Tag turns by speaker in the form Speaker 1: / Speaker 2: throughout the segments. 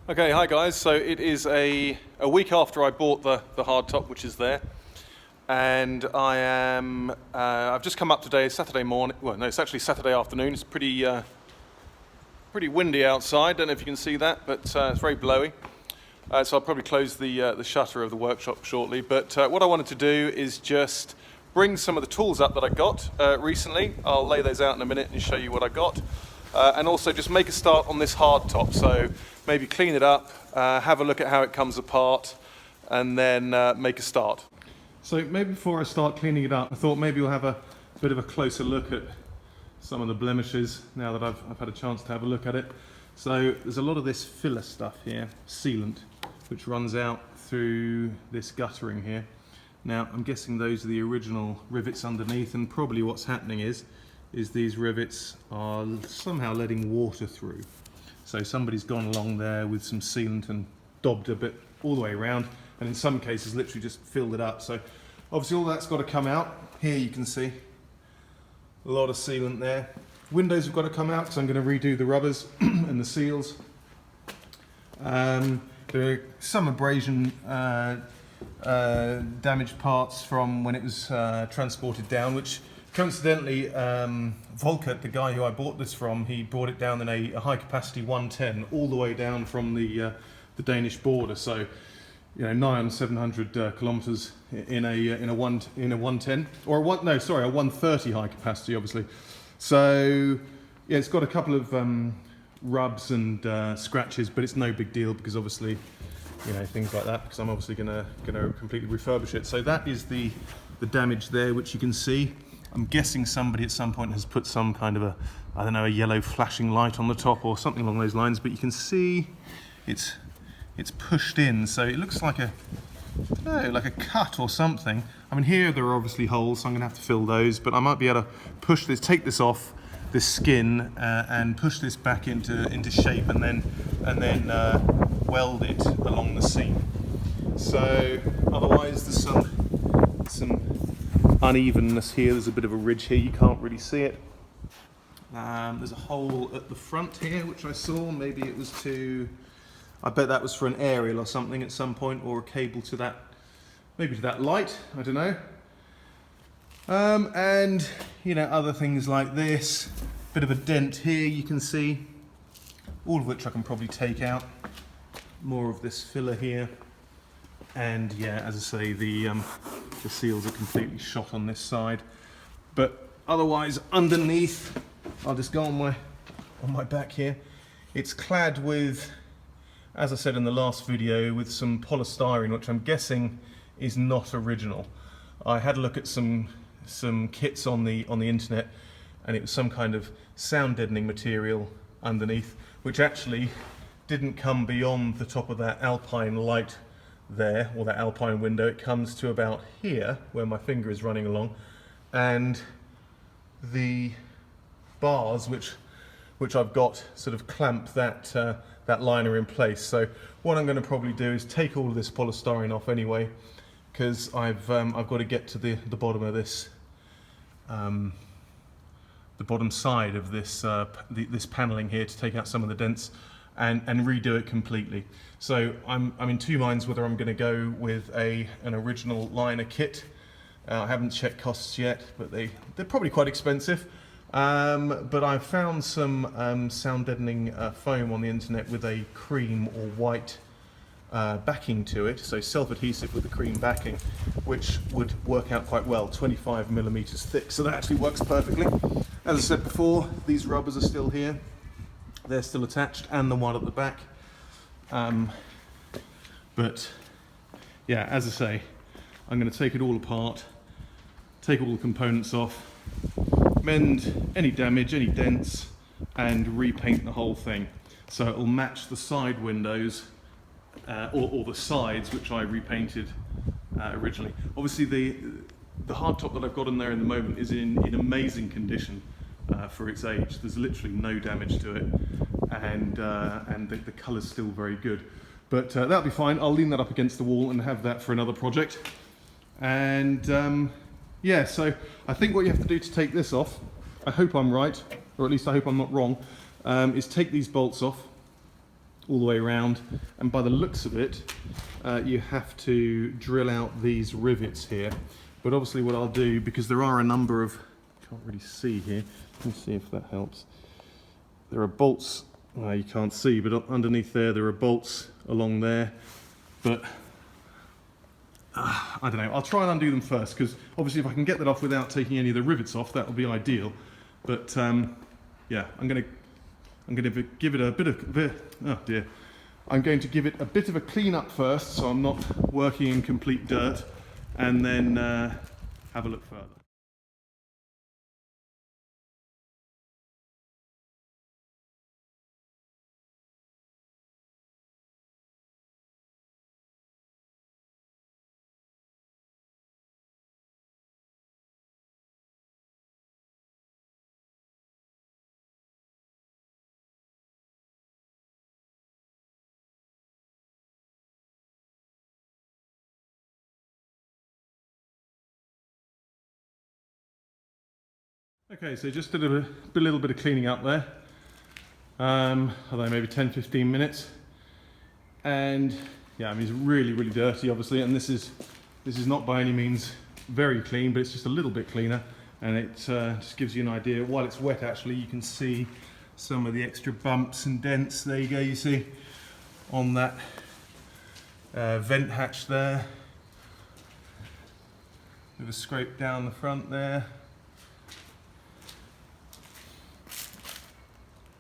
Speaker 1: Okay, hi guys. So it is a week after I bought the hardtop, which is there, and I've just come up today, Saturday morning. Well, no, it's actually Saturday afternoon. It's pretty windy outside. Don't know if you can see that, but it's very blowy. So I'll probably close the shutter of the workshop shortly. But what I wanted to do is just bring some of the tools up that I got recently. I'll lay those out in a minute and show you what I got. And also just make a start on this hardtop. So maybe clean it up, have a look at how it comes apart, and then make a start. So maybe before I start cleaning it up, I thought maybe we'll have a bit of a closer look at some of the blemishes now that I've had a chance to have a look at it. So there's a lot of this filler stuff here, sealant, which runs out through this guttering here. Now I'm guessing those are the original rivets underneath, and probably what's happening is these rivets are somehow letting water through. So somebody's gone along there with some sealant and daubed a bit all the way around, and in some cases literally just filled it up. So obviously all that's got to come out. Here you can see a lot of sealant there. Windows have got to come out because I'm going to redo the rubbers and the seals. There are some abrasion damaged parts from when it was transported down, which coincidentally, Volkert, the guy who I bought this from, he brought it down in a high capacity 110 all the way down from the Danish border. So, you know, nigh on 700 kilometers in a 110 or a 130 high capacity, obviously. So, yeah, it's got a couple of rubs and scratches, but it's no big deal because obviously, you know, things like that. Because I'm obviously gonna completely refurbish it. So that is the damage there, which you can see. I'm guessing somebody at some point has put some kind of a yellow flashing light on the top or something along those lines, but you can see it's pushed in, so it looks like like a cut or something. I mean, here there are obviously holes, so I'm gonna have to fill those, but I might be able to push this, take this off, this skin, and push this back into shape, and then weld it along the seam. So otherwise there's some unevenness here. There's a bit of a ridge here, you can't really see it. There's a hole at the front here which I saw. Maybe it was I bet that was for an aerial or something at some point, or a cable to that, maybe to that light, I don't know. And you know, other things like this, bit of a dent here you can see, all of which I can probably take out. More of this filler here. And yeah, as I say, the seals are completely shot on this side. But otherwise, underneath, I'll just go on my back here. It's clad with, as I said in the last video, with some polystyrene, which I'm guessing is not original. I had a look at some kits on the internet, and it was some kind of sound deadening material underneath, which actually didn't come beyond the top of that alpine light there, or that alpine window. It comes to about here where my finger is running along, and the bars which I've got sort of clamp that liner in place. So what I'm going to probably do is take all of this polystyrene off anyway, because I've got to get to the bottom of this, the bottom side of this this paneling here, to take out some of the dents and redo it completely. So I'm in two minds whether I'm going to go with an original liner kit. I haven't checked costs yet, but they're probably quite expensive. But I've found some sound deadening foam on the internet with a cream or white backing to it, so self-adhesive with the cream backing, which would work out quite well, 25 millimeters thick, so that actually works perfectly. As I said before, these rubbers are still here. They're still attached, and the one at the back. But yeah, as I say, I'm going to take it all apart, take all the components off, mend any damage, any dents, and repaint the whole thing. So it'll match the side windows, or the sides, which I repainted originally. Obviously the hardtop that I've got in there in the moment is in amazing condition for its age. There's literally no damage to it, and the colour's still very good. But that'll be fine. I'll lean that up against the wall and have that for another project. And yeah, so I think what you have to do to take this off, I hope I'm right, or at least I hope I'm not wrong, is take these bolts off. all the way around, and by the looks of it, you have to drill out these rivets here. But obviously what I'll do, because there are a number of, can't really see here, let me see if that helps. There are bolts, you can't see, but underneath there are bolts along there. But I don't know, I'll try and undo them first, because obviously if I can get that off without taking any of the rivets off, that will be ideal. But yeah, I'm going to give it a bit of, oh dear. I'm going to give it a bit of a clean up first, so I'm not working in complete dirt, and then have a look further. Okay, so just did a little bit of cleaning up there, although maybe 10-15 minutes, and yeah, I mean it's really dirty obviously, and this is not by any means very clean, but it's just a little bit cleaner, and it just gives you an idea. While it's wet, actually, you can see some of the extra bumps and dents. There you go, you see on that vent hatch there, with a scrape down the front there.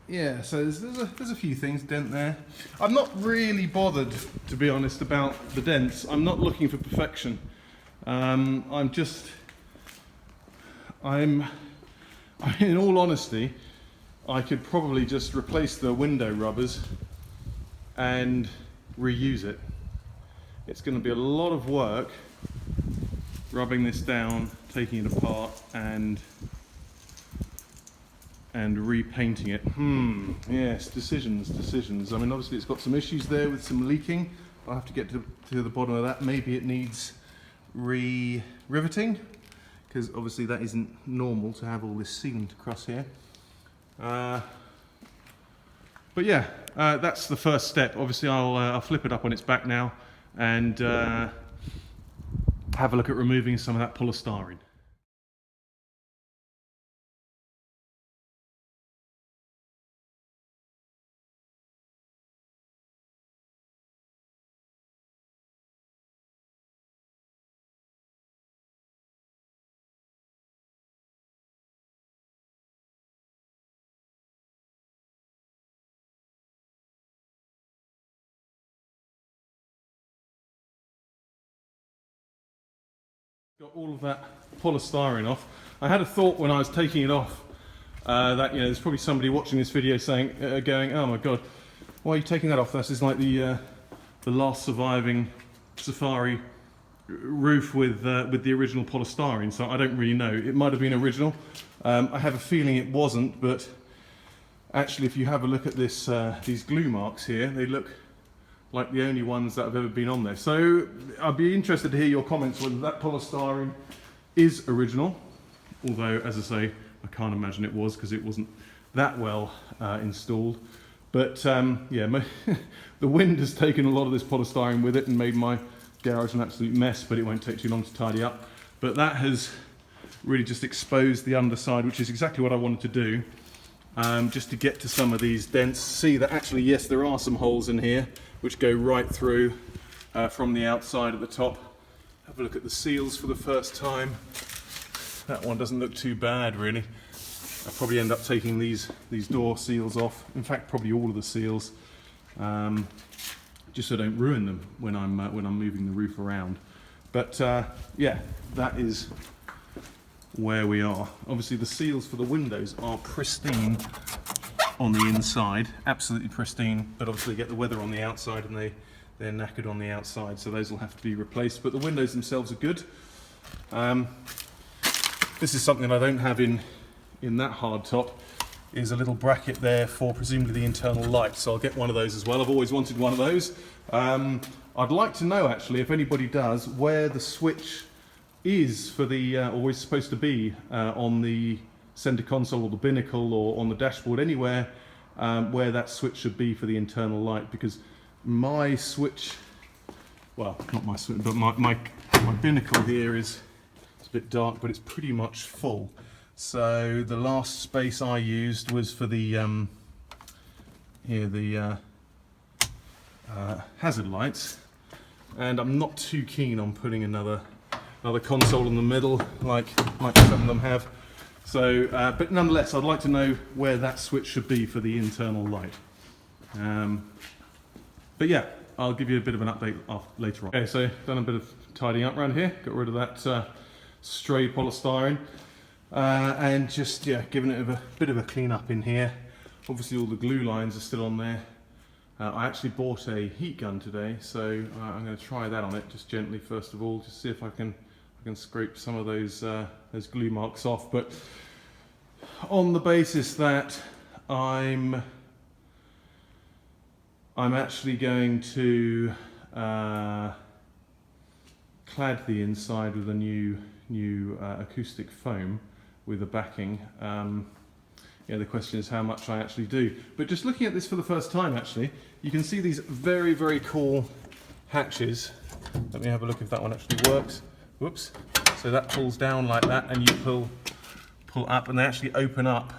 Speaker 1: Yeah, so there's a few things, dent there. I'm not really bothered, to be honest, about the dents. I'm not looking for perfection. In all honesty, I could probably just replace the window rubbers and reuse it. It's going to be a lot of work rubbing this down, taking it apart, and repainting it. Yes, decisions. I mean, obviously it's got some issues there with some leaking. I'll have to get to the bottom of that. Maybe it needs re-riveting, because obviously that isn't normal to have all this sealant across here. But yeah, that's the first step. Obviously I'll flip it up on its back now and have a look at removing some of that polystyrene. Got all of that polystyrene off. I had a thought when I was taking it off that, you know, there's probably somebody watching this video saying, going, "Oh my God, why are you taking that off? This is like the last surviving Safari roof with the original polystyrene." So I don't really know. It might have been original. I have a feeling it wasn't, but actually, if you have a look at this, these glue marks here, they look like the only ones that have ever been on there. So I'd be interested to hear your comments whether that polystyrene is original, although, as I say, I can't imagine it was, because it wasn't that well installed. But yeah, the wind has taken a lot of this polystyrene with it and made my garage an absolute mess, but it won't take too long to tidy up. But that has really just exposed the underside, which is exactly what I wanted to do, just to get to some of these dents. See that actually, yes, there are some holes in here which go right through from the outside at the top. Have a look at the seals for the first time. That one doesn't look too bad, really. I'll probably end up taking these door seals off. In fact, probably all of the seals, just so I don't ruin them when I'm moving the roof around. But yeah, that is where we are. Obviously, the seals for the windows are pristine on the inside, absolutely pristine, but obviously get the weather on the outside and they're knackered on the outside, so those will have to be replaced. But the windows themselves are good. This is something I don't have in that hard top, is a little bracket there for presumably the internal light, so I'll get one of those as well. I've always wanted one of those. I'd like to know, actually, if anybody does, where the switch is for the, or is supposed to be on the center console or the binnacle or on the dashboard, anywhere where that switch should be for the internal light, because my switch, well, not my switch, but my binnacle here is a bit dark, but it's pretty much full. So the last space I used was for the hazard lights, and I'm not too keen on putting another console in the middle like some of them have. So, but nonetheless, I'd like to know where that switch should be for the internal light. But yeah, I'll give you a bit of an update later on. Okay, so done a bit of tidying up around here, got rid of that stray polystyrene, and just giving it a bit of a clean up in here. Obviously all the glue lines are still on there. I actually bought a heat gun today, so I'm going to try that on it just gently first of all, just see if I can scrape some of those glue marks off. But on the basis that I'm actually going to clad the inside with a new acoustic foam with a backing. The question is how much I actually do. But just looking at this for the first time, actually, you can see these very, very cool hatches. Let me have a look if that one actually works. Whoops. So that pulls down like that, and you pull up, and they actually open up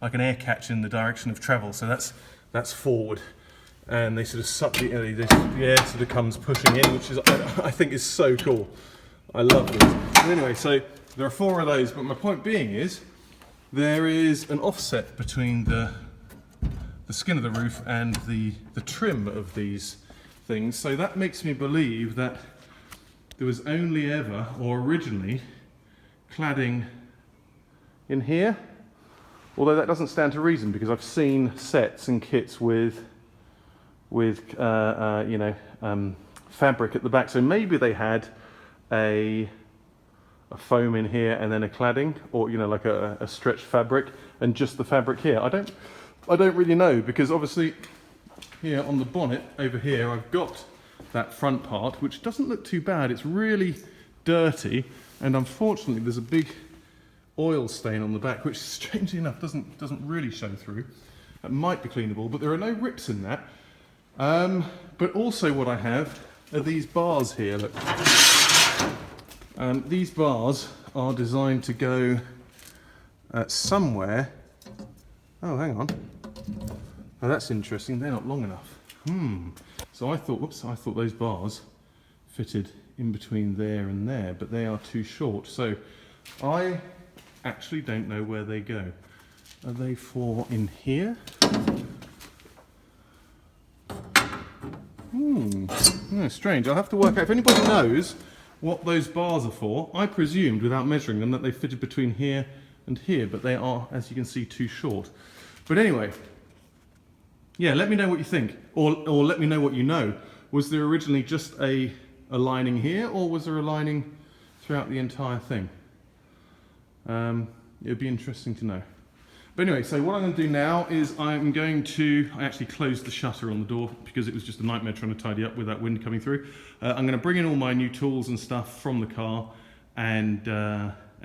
Speaker 1: like an air catch in the direction of travel. So that's forward, and they sort of suck the air sort of comes pushing in, which is I think is so cool. I love this. But anyway, so there are 4 of those. But my point being is, there is an offset between the skin of the roof and the trim of these things. So that makes me believe that there was only ever, or originally, cladding in here. Although that doesn't stand to reason, because I've seen sets and kits with fabric at the back. So maybe they had a foam in here and then a cladding, or like a stretched fabric and just the fabric here. I don't really know, because obviously here on the bonnet over here I've got that front part, which doesn't look too bad. It's really dirty, and unfortunately there's a big oil stain on the back, which strangely enough doesn't really show through. That might be cleanable, but there are no rips in that. But also what I have are these bars here. Look. These bars are designed to go somewhere. Oh, hang on. Oh, that's interesting. They're not long enough. So I thought those bars fitted in between there and there, but they are too short. So I actually don't know where they go. Are they for in here? Strange. I'll have to work out if anybody knows what those bars are for. I presumed, without measuring them, that they fitted between here and here, but they are, as you can see, too short. But anyway, yeah, let me know what you think, or let me know what you know. Was there originally just a lining here, or was there a lining throughout the entire thing? It would be interesting to know. But anyway, so what I'm going to do now is I actually closed the shutter on the door because it was just a nightmare trying to tidy up with that wind coming through. I'm going to bring in all my new tools and stuff from the car and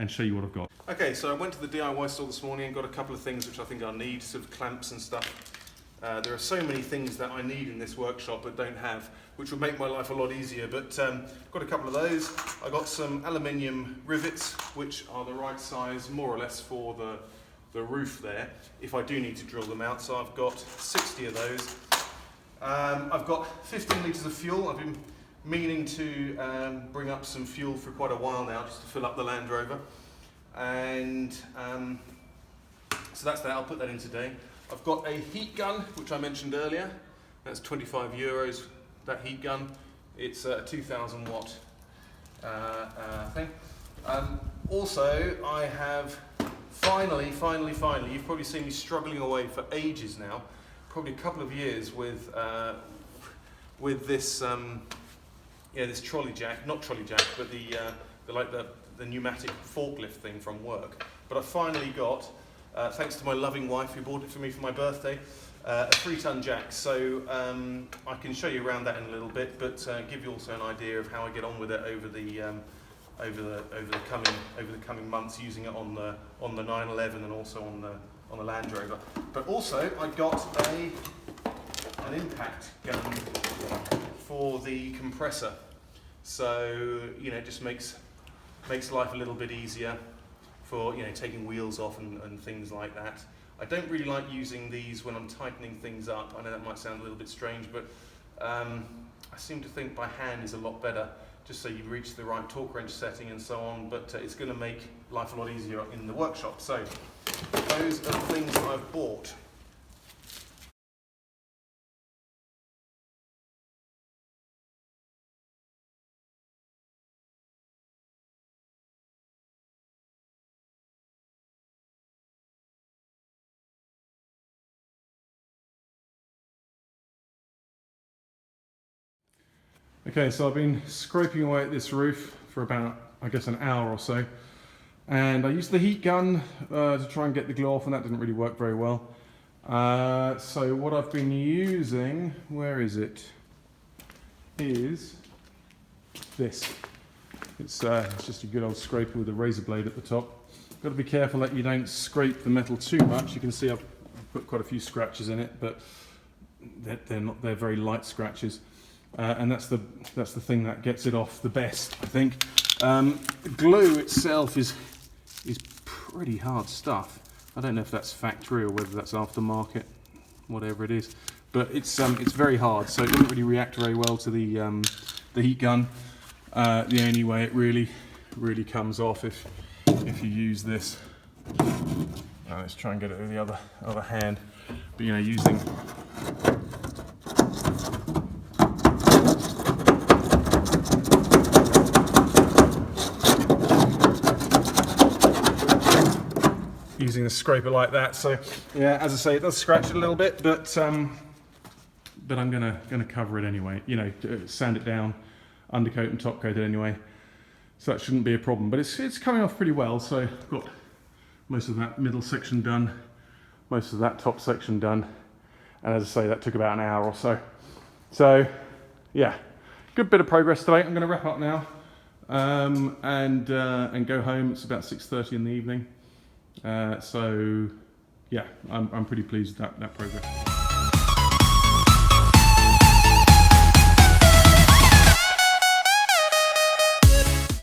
Speaker 1: show you what I've got. Okay, so I went to the DIY store this morning and got a couple of things which I think I'll need, sort of clamps and stuff. There are so many things that I need in this workshop but don't have, which would make my life a lot easier, but got a couple of those. I got some aluminium rivets, which are the right size, more or less, for the roof there, if I do need to drill them out. So I've got 60 of those. I've got 15 litres of fuel. I've been meaning to bring up some fuel for quite a while now, just to fill up the Land Rover. And so that's that, I'll put that in today. I've got a heat gun, which I mentioned earlier. That's 25 euros, that heat gun. It's a 2,000 watt thing. Also, I have finally, you've probably seen me struggling away for ages now, probably a couple of years with this this trolley jack, not trolley jack, but the pneumatic forklift thing from work. But I finally got, thanks to my loving wife who bought it for me for my birthday, a 3-ton jack. So I can show you around that in a little bit, but give you also an idea of how I get on with it over the coming months, using it on the 911 and also on the Land Rover. But also I got an impact gun for the compressor. So, you know, it just makes life a little bit easier for, you know, taking wheels off and things like that. I don't really like using these when I'm tightening things up. I know that might sound a little bit strange, but I seem to think by hand is a lot better, just so you reach the right torque wrench setting and so on, but it's going to make life a lot easier in the workshop. So those are the things that I've bought. Okay, so I've been scraping away at this roof for about, I guess, an hour or so, and I used the heat gun to try and get the glue off, and that didn't really work very well. So what I've been using, where is it? Is this. It's just a good old scraper with a razor blade at the top. Got to be careful that you don't scrape the metal too much. You can see I've put quite a few scratches in it, but they're very light scratches. And that's the thing that gets it off the best, I think. The glue itself is pretty hard stuff. I don't know if that's factory or whether that's aftermarket, whatever it is. But it's very hard, so it doesn't really react very well to the heat gun. The only way it really comes off if you use this. Let's try and get it with the other hand. But you know, using the scraper like that. So yeah, as I say, it does scratch it a little bit, but I'm gonna cover it anyway. You know, sand it down, undercoat and top coat it anyway. So that shouldn't be a problem. But it's coming off pretty well. So I've got most of that middle section done, most of that top section done, and as I say, that took about an hour or so. So yeah, good bit of progress today. I'm going to wrap up now and go home. It's about 6:30 in the evening. So yeah, I'm pretty pleased with that progress.